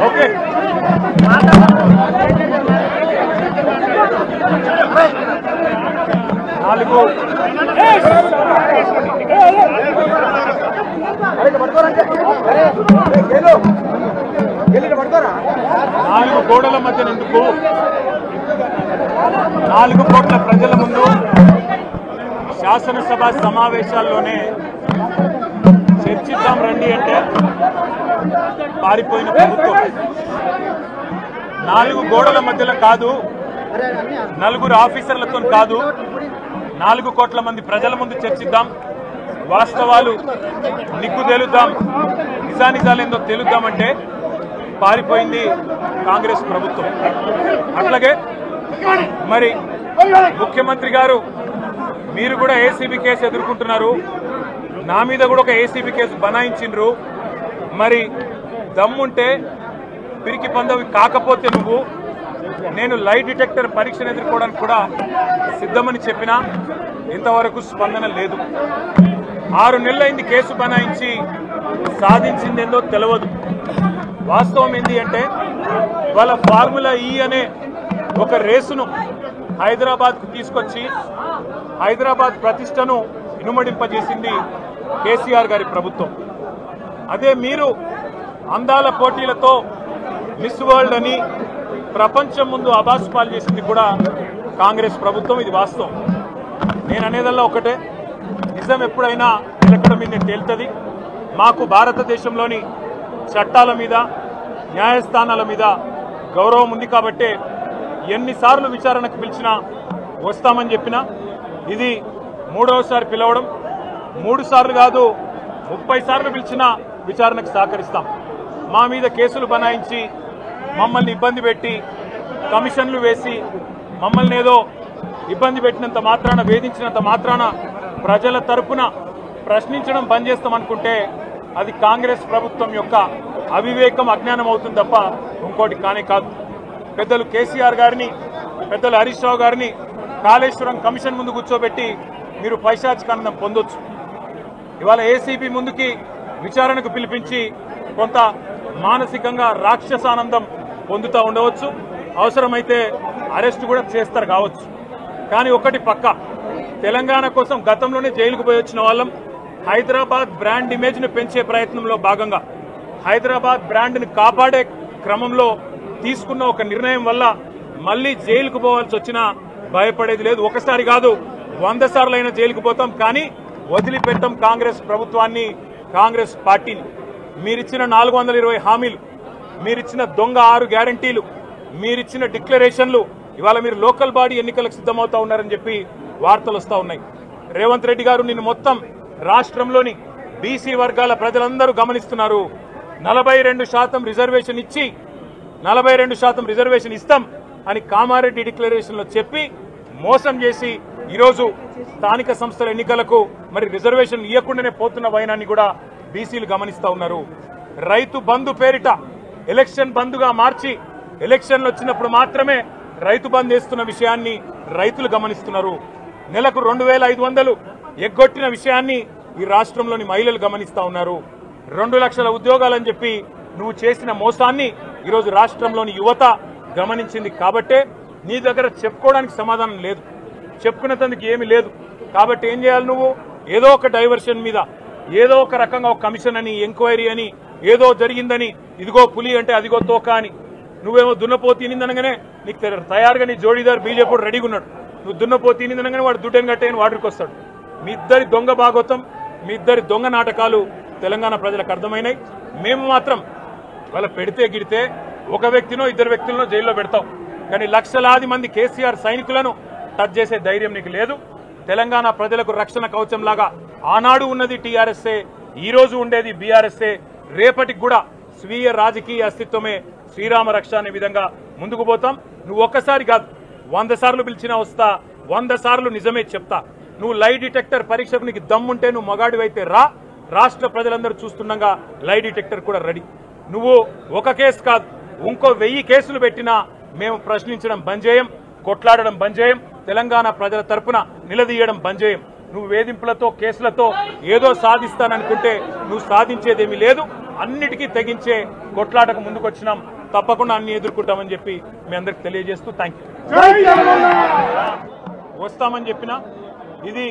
Okay నాలుగు గోడల మధ్య ఎందుకు 4 కోట్ల ప్రజల ముందు శాసనసభ సమావేశాల్లోనే చర్చిద్దాం రండి అంటే పారిపోయిన ప్రభుత్వం 4 గోడల మధ్యలో కాదు, 4 ఆఫీసర్లతో కాదు, 4 కోట్ల మంది ప్రజల ముందు చర్చిద్దాం, వాస్తవాలు నిగ్గు తేలుద్దాం, నిజానిజాలేందో తేలుద్దామంటే పారిపోయింది కాంగ్రెస్ ప్రభుత్వం. అట్లాగే మరి ముఖ్యమంత్రి గారు మీరు కూడా ఏసీబీ కేసు ఎదుర్కొంటున్నారు, నా మీద కూడా ఒక ఏసీబీ కేసు బనాయించిండ్రు. మరి దమ్ముంటే పిరికి పందవి కాకపోతే నువ్వు నేను లై డిటెక్టర్ పరీక్షను ఎదుర్కోవడానికి కూడా సిద్ధమని చెప్పినా ఇంతవరకు స్పందన లేదు. 6 నెలలైంది కేసు బనాయించి, సాధించిందేందో తెలియదు. వాస్తవం ఏంటి అంటే వాళ్ళ ఫార్ములా ఈ అనే ఒక రేసును హైదరాబాద్కు తీసుకొచ్చి హైదరాబాద్ ప్రతిష్టను ఇనుమడింపజేసింది కేసీఆర్ గారి ప్రభుత్వం. అదే మీరు అందాల పోటీలతో మిస్ వరల్డ్ అని ప్రపంచం ముందు అబాస్పాలు చేసింది కూడా కాంగ్రెస్ ప్రభుత్వం. ఇది వాస్తవం. నేను అనేదల్లా ఒకటే, నిజం ఎప్పుడైనా ఎక్కడ మీద తేలుతుంది. మాకు భారతదేశంలోని చట్టాల మీద న్యాయస్థానాల మీద గౌరవం ఉంది కాబట్టే ఎన్నిసార్లు విచారణకు పిలిచినా వస్తామని చెప్పినా ఇది 3వసారి పిలవడం, 3 సార్లు కాదు 30 సార్లు పిలిచినా విచారణకు సహకరిస్తాం. మా మీద కేసులు బనాయించి మమ్మల్ని ఇబ్బంది పెట్టి కమిషన్లు వేసి మమ్మల్ని ఏదో ఇబ్బంది పెట్టినంత మాత్రాన, వేధించినంత మాత్రాన ప్రజల తరపున ప్రశ్నించడం బంద్ చేస్తామనుకుంటే అది కాంగ్రెస్ ప్రభుత్వం యొక్క అవివేకం, అజ్ఞానం అవుతుంది తప్ప ఇంకోటి కానే కాదు. పెద్దలు కేసీఆర్ గారిని, పెద్దలు హరీష్ రావు గారిని కాళేశ్వరం కమిషన్ ముందు కూర్చోబెట్టి మీరు పైశాచికానందం పొందొచ్చు. ఇవాళ ఏసీబీ ముందుకి విచారణకు పిలిపించి కొంత మానసికంగా రాక్షసానందం పొందుతూ ఉండవచ్చు. అవసరమైతే అరెస్ట్ కూడా చేస్తారు కావచ్చు. కానీ ఒకటి పక్క, తెలంగాణ కోసం గతంలోనే జైలుకు పోయి వచ్చిన వాళ్ళం. హైదరాబాద్ బ్రాండ్ ఇమేజ్ను పెంచే ప్రయత్నంలో భాగంగా హైదరాబాద్ బ్రాండ్ని కాపాడే క్రమంలో తీసుకున్న ఒక నిర్ణయం వల్ల మళ్లీ జైలుకు పోవాల్సి వచ్చినా భయపడేది లేదు. ఒకసారి కాదు 100 సార్లైనా జైలుకు పోతాం, కానీ వదిలిపెట్టాం కాంగ్రెస్ ప్రభుత్వాన్ని, కాంగ్రెస్ పార్టీని. మీరిచ్చిన 420 హామీలు, మీరిచ్చిన దొంగ 6 గ్యారంటీలు, మీరిచ్చిన డిక్లరేషన్లు ఇవాళ మీరు లోకల్ బాడీ ఎన్నికలకు సిద్ధమవుతా ఉన్నారని చెప్పి వార్తలు వస్తూ ఉన్నాయి. రేవంత్ రెడ్డి గారు నిన్ను మొత్తం రాష్ట్రంలోని బీసీ వర్గాల ప్రజలందరూ గమనిస్తున్నారు. 42% రిజర్వేషన్ ఇచ్చి 42% రిజర్వేషన్ ఇస్తాం అని కామారెడ్డి డిక్లరేషన్లో చెప్పి మోసం చేసి ఈరోజు స్థానిక సంస్థల ఎన్నికలకు మరి రిజర్వేషన్ ఇవ్వకుండానే పోతున్న వైనాన్ని కూడా బీసీలు గమనిస్తూ ఉన్నారు. రైతు బంధు పేరిట ఎలక్షన్ బంధుగా మార్చి ఎలక్షన్లు వచ్చినప్పుడు మాత్రమే రైతు బంధు వేస్తున్న విషయాన్ని రైతులు గమనిస్తున్నారు. నెలకు 2500 ఎగ్గొట్టిన విషయాన్ని ఈ రాష్ట్రంలోని మహిళలు గమనిస్తా ఉన్నారు. 2 లక్షల ఉద్యోగాలని చెప్పి నువ్వు చేసిన మోసాన్ని ఈరోజు రాష్ట్రంలోని యువత గమనించింది. కాబట్టే నీ దగ్గర చెప్పుకోవడానికి సమాధానం లేదు, చెప్పుకునేందుకు ఏమీ లేదు. కాబట్టి ఏం చేయాలి నువ్వు? ఏదో ఒక డైవర్షన్ మీద, ఏదో ఒక రకంగా ఒక కమిషన్ అని, ఎంక్వైరీ అని, ఏదో జరిగిందని, ఇదిగో పులి అంటే అదిగో తోక అని, నువ్వేమో దున్నపోతు తినిందనగానే నీకు తయారుగా నీ జోడీదారు బీజేపీ రెడీగా ఉన్నాడు. నువ్వు దున్నపోతు తినిందనగానే వాడు దుడ్డని కట్టేయని వాడికి వస్తాడు. మీ ఇద్దరి దొంగ భాగవతం, మీ ఇద్దరి దొంగ నాటకాలు తెలంగాణ ప్రజలకు అర్థమైనాయి. మేము మాత్రం వాళ్ళ పెడితే గిడితే ఒక వ్యక్తినో 2 వ్యక్తులను జైల్లో పెడతాం, కానీ లక్షలాది మంది కేసీఆర్ సైనికులను టచ్ చేసే ధైర్యం నీకు లేదు. తెలంగాణ ప్రజలకు రక్షణ కవచంలాగా ఆనాడు ఉన్నది టీఆర్ఎస్ఏ, ఈ రోజు ఉండేది బీఆర్ఎస్ఏ, రేపటికి కూడా స్వీయ రాజకీయ అస్తిత్వమే శ్రీరామ రక్ష అనే విధంగా ముందుకు పోతాం. నువ్వు ఒక్కసారి కాదు 100 సార్లు పిలిచినా వస్తా, 100 సార్లు నిజమే చెప్తా. నువ్వు లై డిటెక్టర్ పరీక్షకు నీకు దమ్ముంటే నువ్వు మగాడివైతే రా. రాష్ట్ర ప్రజలందరూ చూస్తుండగా లై డిటెక్టర్ కూడా రెడీ. నువ్వు ఒక కేసు కాదు ఇంకో 1000 కేసులు పెట్టినా మేము ప్రశ్నించడం బంద్ చేయం, కొట్లాడడం బంద్ చేయం, తెలంగాణ ప్రజల తరపున నిలదీయడం బంద్ చేయం. నువ్వు వేధింపులతో కేసులతో ఏదో సాధిస్తాననుకుంటే నువ్వు సాధించేదేమీ లేదు. అన్నిటికీ తెగించే కొట్లాటకు ముందుకొచ్చినాం. తప్పకుండా అన్ని ఎదుర్కొంటామని చెప్పి మీ అందరికి తెలియజేస్తూ థ్యాంక్ యూ. వస్తామని చెప్పినా ఇది